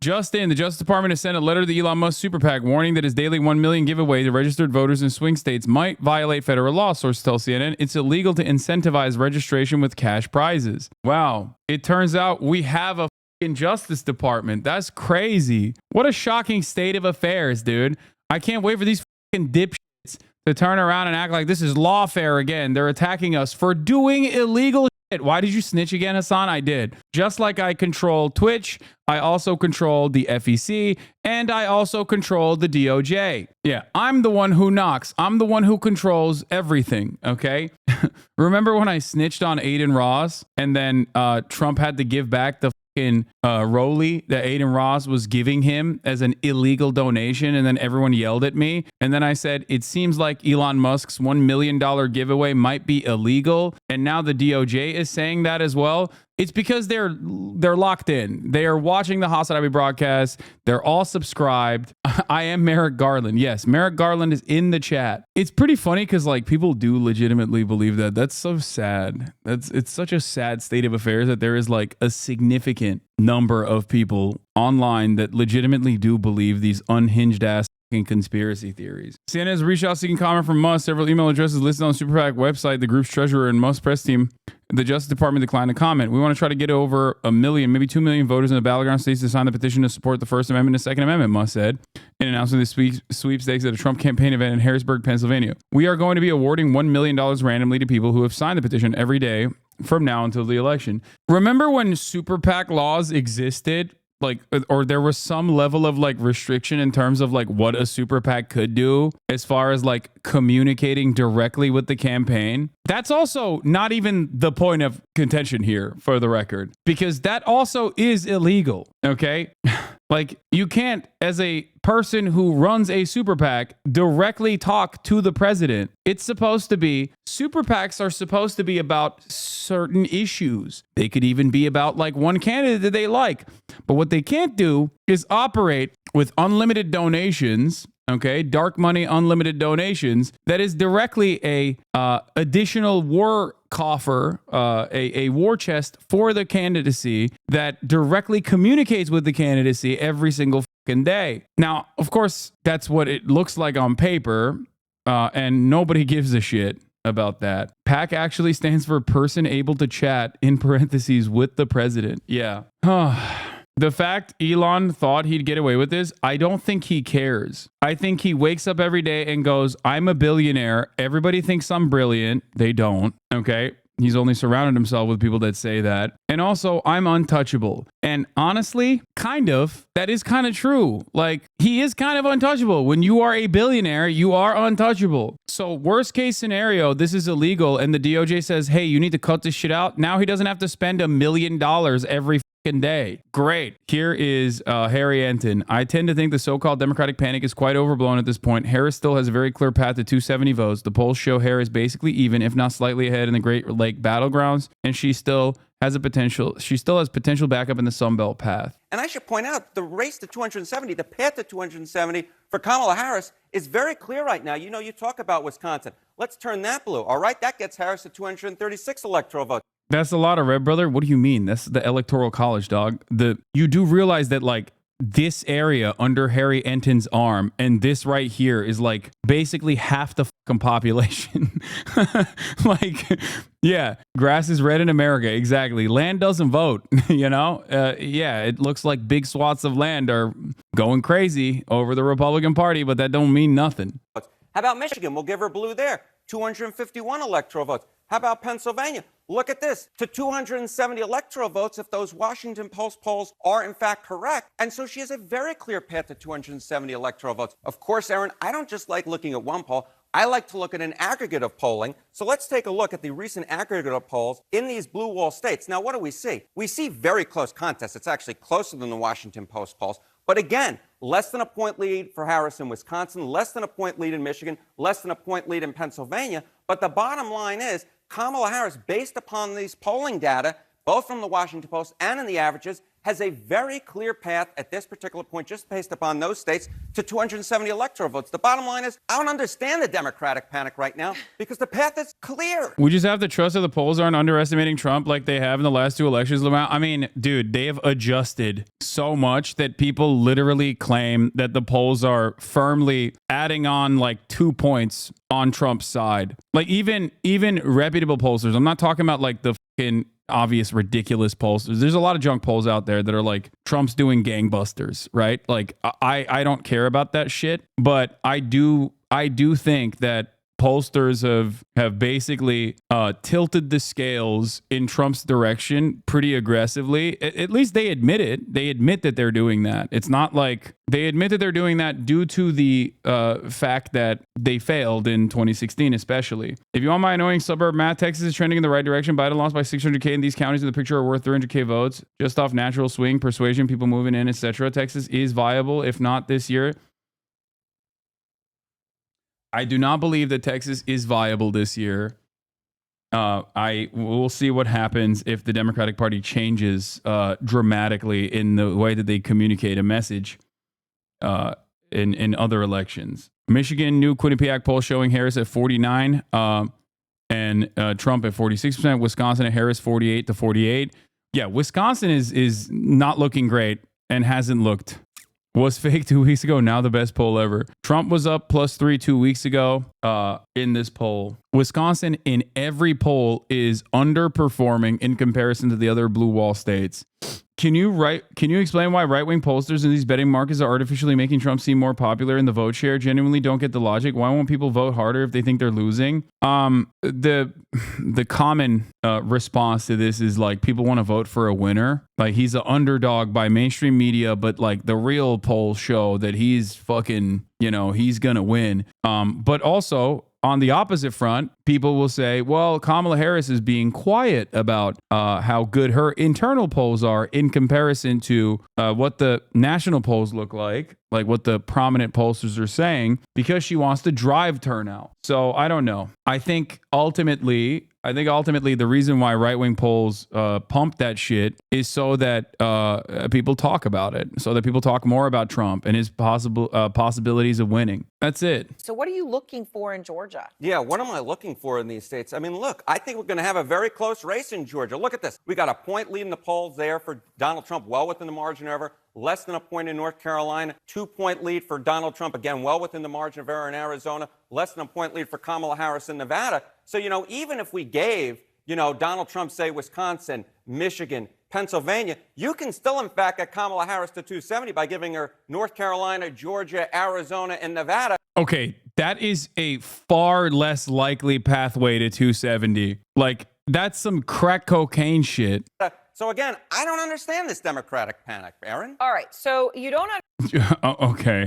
Justin, the Justice Department has sent a letter to the Elon Musk super PAC warning that his daily 1 million giveaway to registered voters in swing states might violate federal law. Sources tell CNN it's illegal to incentivize registration with cash prizes. Wow. It turns out we have a fucking Justice Department. That's crazy. What a shocking state of affairs, dude. I can't wait for these fucking dipshits to turn around and act like this is lawfare again. They're attacking us for doing illegal shit. Why did you snitch again, Hasan? I did. Just like I control Twitch, I also control the FEC, and I also control the DOJ. Yeah, I'm the one who knocks. I'm the one who controls everything, okay? Remember when I snitched on Aiden Ross, and then Trump had to give back the fucking Rolly that Aiden Ross was giving him as an illegal donation, and then everyone yelled at me, and then I said it seems like Elon Musk's $1 million giveaway might be illegal, and now the DOJ is saying that as well. It's because they're locked in. They are watching the HasanAbi broadcast. They're all subscribed. I am Merrick Garland. Yes, Merrick Garland is in the chat. It's pretty funny because like people do legitimately believe that. That's so sad. It's such a sad state of affairs that there is like a significant number of people online that legitimately do believe these unhinged ass conspiracy theories. CNN has reached out seeking comment from Musk. Several email addresses listed on the Super PAC website. The group's treasurer and Musk press team, the Justice Department, declined to comment. We want to try to get over 1 million, maybe 2 million voters in the battleground states to sign the petition to support the First Amendment and Second Amendment, Musk said in announcing the sweepstakes at a Trump campaign event in Harrisburg, Pennsylvania. We are going to be awarding $1 million randomly to people who have signed the petition every day from now until the election. Remember when Super PAC laws existed? Like, or there was some level of like restriction in terms of like what a super PAC could do as far as like communicating directly with the campaign. That's also not even the point of contention here, for the record, because that also is illegal. Okay. Like you can't, as a person who runs a super PAC, directly talk to the president. It's supposed to be, super PACs are supposed to be about certain issues. They could even be about like one candidate that they like. But what they can't do is operate with unlimited donations. Okay, dark money, unlimited donations. That is directly a additional war coffer, a war chest for the candidacy that directly communicates with the candidacy every single fucking day. Now, of course, that's what it looks like on paper, and nobody gives a shit about that. PAC actually stands for person able to chat, in parentheses, with the president. Yeah. The fact Elon thought he'd get away with this, I don't think he cares. I think he wakes up every day and goes, I'm a billionaire. Everybody thinks I'm brilliant. They don't. Okay. He's only surrounded himself with people that say that. And also, I'm untouchable. And honestly, that is kind of true. Like, he is kind of untouchable. When you are a billionaire, you are untouchable. So worst case scenario, this is illegal. And the DOJ says, hey, you need to cut this shit out. Now he doesn't have to spend $1 million every day. Great. Here is Harry Enton. I tend to think the so-called Democratic panic is quite overblown at this point. Harris still has a very clear path to 270 votes. The polls show Harris basically even, if not slightly ahead in the Great Lake battlegrounds, and she still has potential backup in the Sun Belt path. And I should point out, the race to 270, the path to 270 for Kamala Harris is very clear right now. You know, you talk about Wisconsin. Let's turn that blue. All right, that gets Harris to 236 electoral votes. That's a lot of red, brother. What do you mean? That's the Electoral College, dog. You do realize that like this area under Harry Enton's arm and this right here is like basically half the fucking population. Like, yeah, grass is red in America. Exactly. Land doesn't vote, you know? Yeah, it looks like big swaths of land are going crazy over the Republican Party, but that don't mean nothing. How about Michigan? We'll give her blue there. 251 electoral votes. How about Pennsylvania? Look at this, to 270 electoral votes if those Washington Post polls are in fact correct. And so she has a very clear path to 270 electoral votes. Of course, Aaron, I don't just like looking at one poll. I like to look at an aggregate of polling. So let's take a look at the recent aggregate of polls in these blue wall states. Now, what do we see? We see very close contests. It's actually closer than the Washington Post polls. But again, less than a point lead for Harris in Wisconsin, less than a point lead in Michigan, less than a point lead in Pennsylvania. But the bottom line is, Kamala Harris, based upon these polling data, both from the Washington Post and in the averages, has a very clear path at this particular point, just based upon those states, to 270 electoral votes. The bottom line is, I don't understand the Democratic panic right now because the path is clear. We just have to trust that the polls aren't underestimating Trump like they have in the last two elections. I mean, dude, they have adjusted so much that people literally claim that the polls are firmly adding on like 2 points on Trump's side. Like even reputable pollsters. I'm not talking about like the fucking obvious ridiculous pollsters. There's a lot of junk polls out there that are like Trump's doing gangbusters, right? Like I don't care about that shit, but I do think that pollsters have basically tilted the scales in Trump's direction pretty aggressively. At least they admit it. They admit that they're doing that. It's not like they admit that they're doing that due to the fact that they failed in 2016, especially. If you want my annoying suburb math, Texas is trending in the right direction. Biden lost by 600K, and these counties in the picture are worth 300K votes. Just off natural swing, persuasion, people moving in, etc. Texas is viable, if not this year. I do not believe that Texas is viable this year. I will see what happens if the Democratic Party changes dramatically in the way that they communicate a message in other elections. Michigan, new Quinnipiac poll showing Harris at 49 and Trump at 46%. Wisconsin at Harris 48 to 48. Yeah, Wisconsin is not looking great and hasn't looked. Was fake 2 weeks ago, now the best poll ever. Trump was up +3 2 weeks ago in this poll. Wisconsin in every poll is underperforming in comparison to the other blue wall states. Can you explain why right-wing pollsters in these betting markets are artificially making Trump seem more popular in the vote share? Genuinely don't get the logic. Why won't people vote harder if they think they're losing? The common response to this is like people want to vote for a winner. Like he's an underdog by mainstream media, but like the real polls show that he's fucking, he's gonna win. But also on the opposite front, people will say, well, Kamala Harris is being quiet about how good her internal polls are in comparison to what the national polls look like what the prominent pollsters are saying, because she wants to drive turnout. So I don't know. I think ultimately the reason why right-wing polls pump that shit is so that people talk about it, so that people talk more about Trump and his possibilities of winning. That's it. So what are you looking for in Georgia? Yeah, what am I looking for in these states? I mean, look, I think we're going to have a very close race in Georgia. Look at this. We got a point lead in the polls there for Donald Trump, well within the margin of error. Less than a point in North Carolina, 2-point lead for Donald Trump, again, well within the margin of error in Arizona, less than a point lead for Kamala Harris in Nevada. So, even if we gave, Donald Trump, say, Wisconsin, Michigan, Pennsylvania, you can still, in fact, get Kamala Harris to 270 by giving her North Carolina, Georgia, Arizona, and Nevada. Okay, that is a far less likely pathway to 270. Like, that's some crack cocaine shit. So again, I don't understand this Democratic panic, Aaron. All right, so you don't Okay.